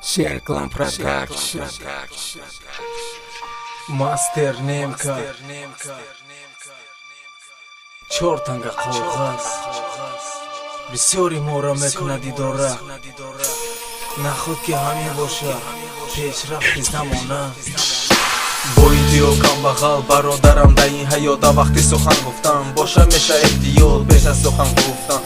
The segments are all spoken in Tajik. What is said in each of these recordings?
Circlan Production Master Nemka Чёртанга қоғаз бисёри моро мекунад идора нахуд ки ҳамин боша пешрафти замона бо идио камбағал бародарам дар ин ҳаёта вақти сухан гуфтам боша меша эҳтиёт пеш аз сухан гуфтан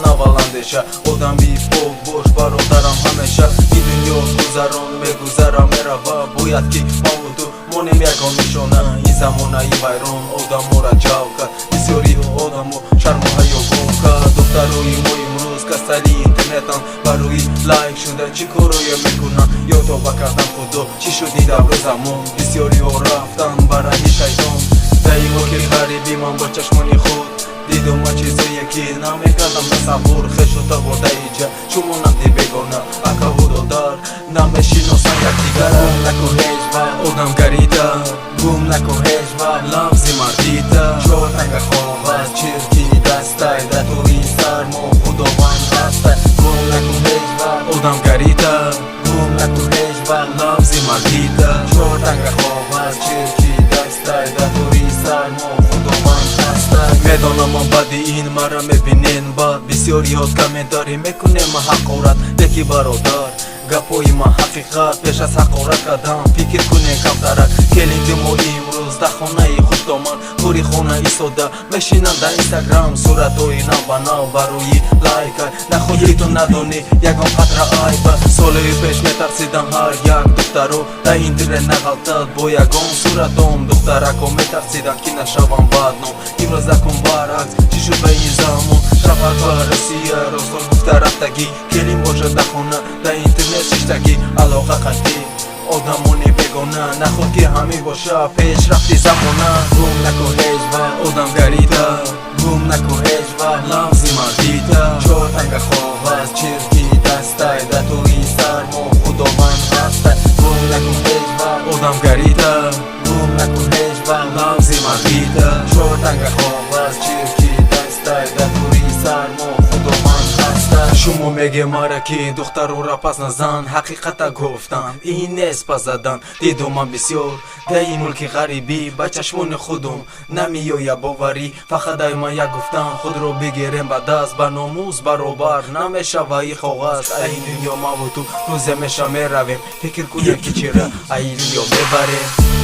авваландеша одами пок бош бародарам ҳамеша ин дунё гузарон мегузара мерава бояд ки маву ту монем ягон нишона ин замонаи вайрон одамора ҷалб кард бисёри одамо шарму ҳаё гум кард духтарои мо имрӯз касали интернетан барои лайк шуда чӣ корое мекунанд ё тоба кардан худо чӣ шуди давру замон бисёриҳо рафтан ба раҳи шайтон даимо ки ғарибӣ ман бо чашмони худ дидума чизое ки намекардам тасаввур хешота бодаиҷа шумо намди бегона акаву додар намешиносанд якдигара гум накун ҳеҷ вақт одамгарида гум накун ҳеҷ вақт лафзи мардида чортанга қоғаз чирки дастай датури сармо худованд ҳастай гум накун ҳеҷ вақт одамгарида гум накун ҳеҷ вақт лафзи мардида чортанга қоғаз чирки дастай датури сармо худованд ҳастай медонам ман баъди ин мара мебинен бад бисёриҳо комментарӣ мекунем ҳақорат леки бародар гапои ман ҳақиқат пеш аз ҳақорат кардам фикр кунем камтарак келин ки мо имрӯз дар хонаи хушдоман кори хона истода мешинам дар инстаграм суратҳои нав ба нав барои лайкай нахуд ки ту надонӣ ягон қатра айба солҳои пеш метарсидам ҳар як духтаро дар интернет нағалтад бо ягон суратом духтарако метарсидам ки нашавам бадном имрӯз акун баръакс чӣ шуд ба ин замон шафақ ва россия ростон гуфта рафтагӣ келин бошад дар хона дар интернет шиштагӣ алоқа қатъӣ одамони бегона нахуд ки ҳамин боша пешрафти замона гум накун ҳеҷ вақт одамгарида гум накун ҳеҷ вақт лафзи мардида чортанга қоғаз чирки дастай датури сармо худованд ҳастай гум накун ҳеҷ вақт одамгарида гум накун ҳеҷ вақт лафзи мардида чортанга қоғаз чирки дастай датури сармо худованд ҳастай шумо мегем мара ки духтарора пас назан ҳақиқата гуфтан ин нест пас задан дидумам бисёр дар ин мулки ғарибӣ ба чашмони худум намеоя боварӣ фақат дай ман як гуфтам худро бигирем ба даст ба номус баробар намешава и қоғаз ай ин дунё маву ту рӯзе меша меравем фикр кунем ки чира ай дунё мебарем